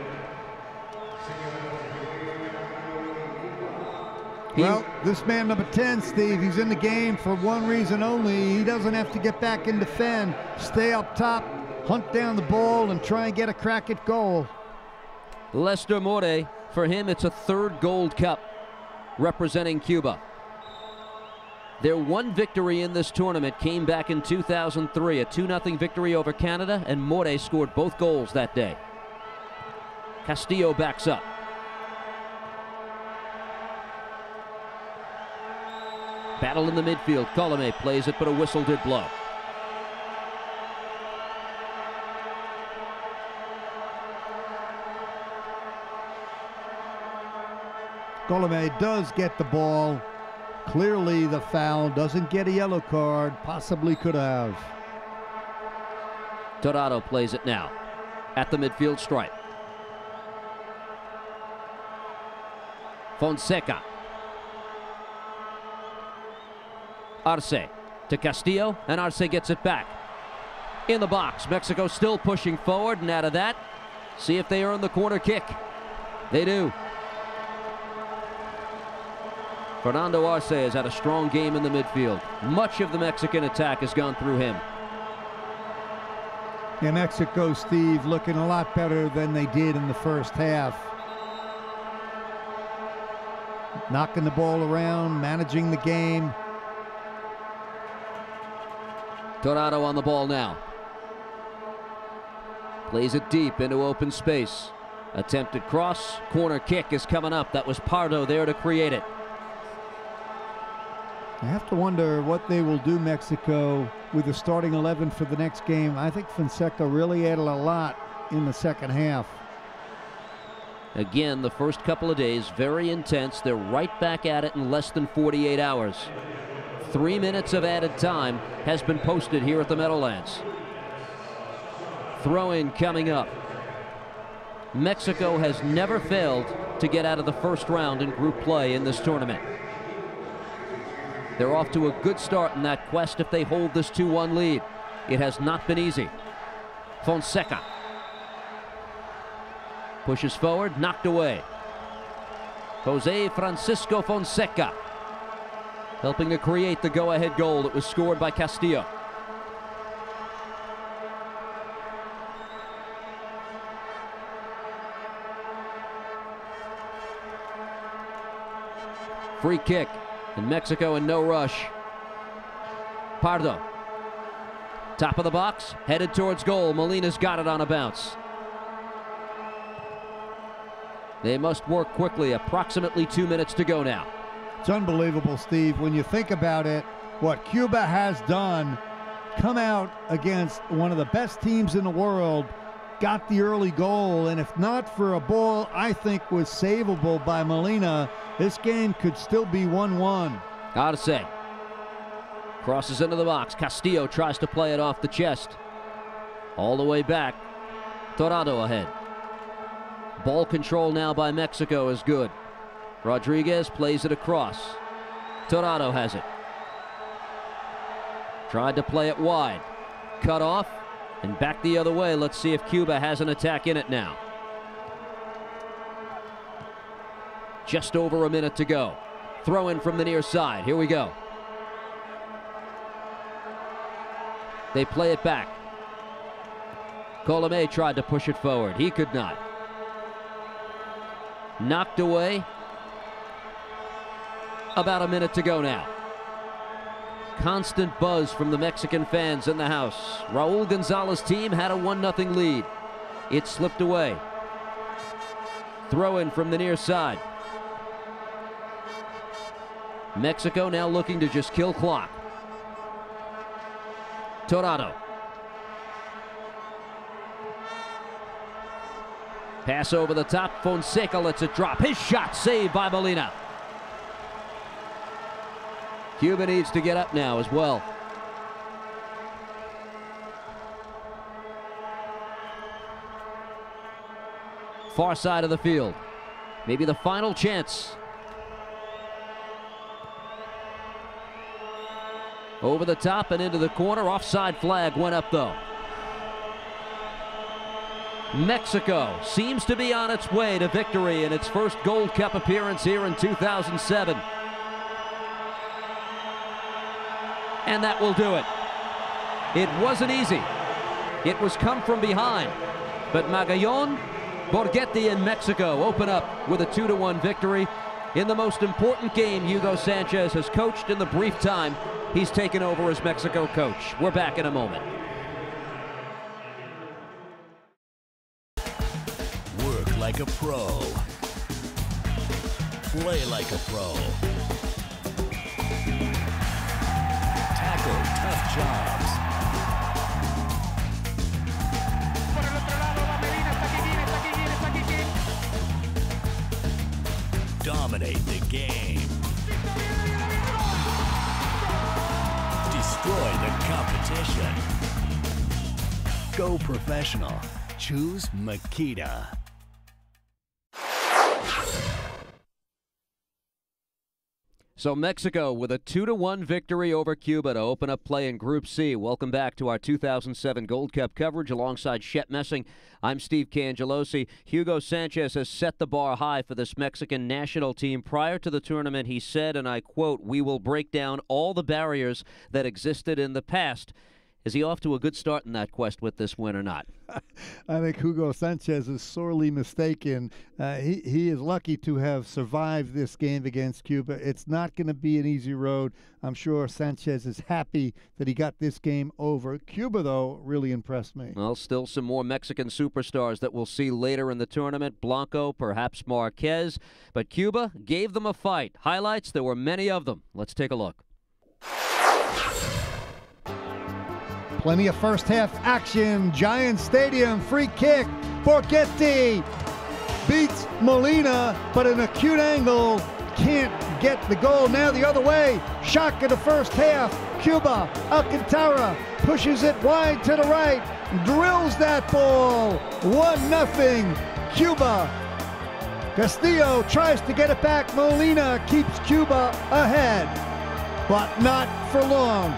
Well, this man, number 10, Steve, he's in the game for one reason only. He doesn't have to get back and defend. Stay up top, hunt down the ball, and try and get a crack at goal. Lester More, for him, it's a third Gold Cup representing Cuba. Their one victory in this tournament came back in 2003, a 2-0 victory over Canada, and More scored both goals that day. Castillo backs up. Battle in the midfield. Colome plays it, but a whistle did blow. Colome does get the ball. Clearly the foul, doesn't get a yellow card, possibly could have. Tirado plays it now at the midfield stripe. Fonseca. Arce to Castillo, and Arce gets it back. In the box, Mexico still pushing forward, and out of that, see if they earn the corner kick. They do. Fernando Arce has had a strong game in the midfield. Much of the Mexican attack has gone through him. Yeah, Mexico, Steve, looking a lot better than they did in the first half. Knocking the ball around, managing the game. Tirado on the ball now. Plays it deep into open space. Attempted cross, corner kick is coming up. That was Pardo there to create it. I have to wonder what they will do, Mexico, with the starting 11 for the next game. I think Fonseca really added a lot in the second half. Again, the first couple of days, very intense. They're right back at it in less than 48 hours. 3 minutes of added time has been posted here at the Meadowlands. Throw-in coming up. Mexico has never failed to get out of the first round in group play in this tournament. They're off to a good start in that quest if they hold this 2-1 lead. It has not been easy. Fonseca pushes forward, knocked away. Jose Francisco Fonseca helping to create the go-ahead goal that was scored by Castillo. Free kick, and Mexico in no rush. Pardo, top of the box, headed towards goal. Molina's got it on a bounce. They must work quickly. Approximately 2 minutes to go now. It's unbelievable, Steve, when you think about it, what Cuba has done, come out against one of the best teams in the world, got the early goal, and if not for a ball I think was savable by Molina, this game could still be 1-1. Arce crosses into the box. Castillo tries to play it off the chest. All the way back. Tirado ahead. Ball control now by Mexico is good. Rodriguez plays it across. Tirado has it. Tried to play it wide. Cut off and back the other way. Let's see if Cuba has an attack in it now. Just over a minute to go. Throw in from the near side. Here we go. They play it back. Colome tried to push it forward. He could not. Knocked away. About a minute to go now. Constant buzz from the Mexican fans in the house. Raul Gonzalez's team had a 1-0 lead. It slipped away. Throw in from the near side. Mexico now looking to just kill clock. Torado. Pass over the top. Fonseca lets it drop. His shot saved by Molina. Cuba needs to get up now as well. Far side of the field. Maybe the final chance. Over the top and into the corner. Offside flag went up though. Mexico seems to be on its way to victory in its first Gold Cup appearance here in 2007. And that will do it. It wasn't easy. It was come from behind. But Magallon, Borghetti, and Mexico open up with a 2-1 victory in the most important game Hugo Sanchez has coached in the brief time he's taken over as Mexico coach. We're back in a moment. Work like a pro. Play like a pro. Tackle tough jobs. Por el otro lado va Medina, está aquí, Dominate the game. Destroy the competition. Go professional. Choose Makita. So Mexico with a 2-1 victory over Cuba to open up play in Group C. Welcome back to our 2007 Gold Cup coverage alongside Shep Messing. I'm Steve Cangelosi. Hugo Sanchez has set the bar high for this Mexican national team. Prior to the tournament, he said, and I quote, "We will break down all the barriers that existed in the past." Is he off to a good start in that quest with this win or not? I think Hugo Sanchez is sorely mistaken. He is lucky to have survived this game against Cuba. It's not going to be an easy road. I'm sure Sanchez is happy that he got this game over. Cuba, though, really impressed me. Well, still some more Mexican superstars that we'll see later in the tournament. Blanco, perhaps Marquez. But Cuba gave them a fight. Highlights, there were many of them. Let's take a look. Plenty of first half action. Giant Stadium, free kick. Borghetti beats Molina, but an acute angle. Can't get the goal. Now the other way. Shock of the first half. Cuba, Alcantara pushes it wide to the right. Drills that ball. 1-0. Cuba. Castillo tries to get it back. Molina keeps Cuba ahead, but not for long.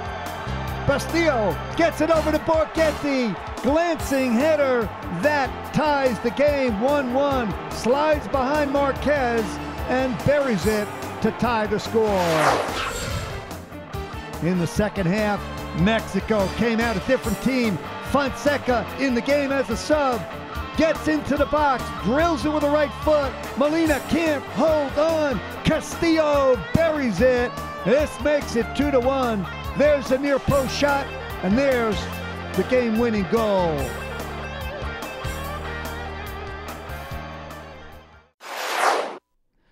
Castillo gets it over to Borghetti. Glancing header. That ties the game 1-1. Slides behind Marquez and buries it to tie the score. In the second half, Mexico came out a different team. Fonseca in the game as a sub. Gets into the box. Drills it with the right foot. Molina can't hold on. Castillo buries it. This makes it 2-1. There's a near post shot, and there's the game-winning goal.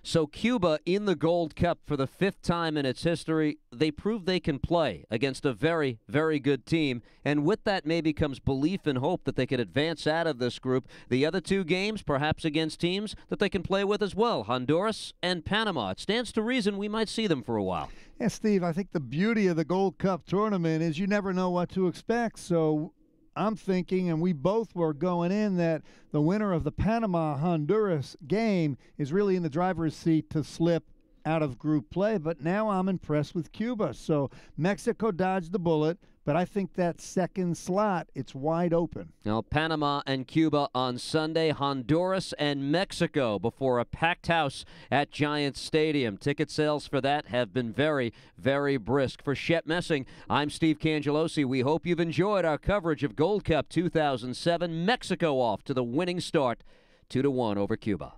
So Cuba in the Gold Cup for the 5th time in its history. They proved they can play against a very, very good team. And with that maybe comes belief and hope that they can advance out of this group. The other 2 games, perhaps against teams that they can play with as well, Honduras and Panama. It stands to reason we might see them for a while. Yeah, Steve, I think the beauty of the Gold Cup tournament is you never know what to expect. So I'm thinking, and we both were going in, that the winner of the Panama-Honduras game is really in the driver's seat to slip out of group play. But now I'm impressed with Cuba. So Mexico dodged the bullet, but I think that second slot, it's wide open. Now, Panama and Cuba on Sunday, Honduras and Mexico before a packed house at Giant Stadium. Ticket sales for that have been very, very brisk. For Shep Messing, I'm Steve Cangelosi. We hope you've enjoyed our coverage of Gold Cup 2007. Mexico off to the winning start, 2-1 over Cuba.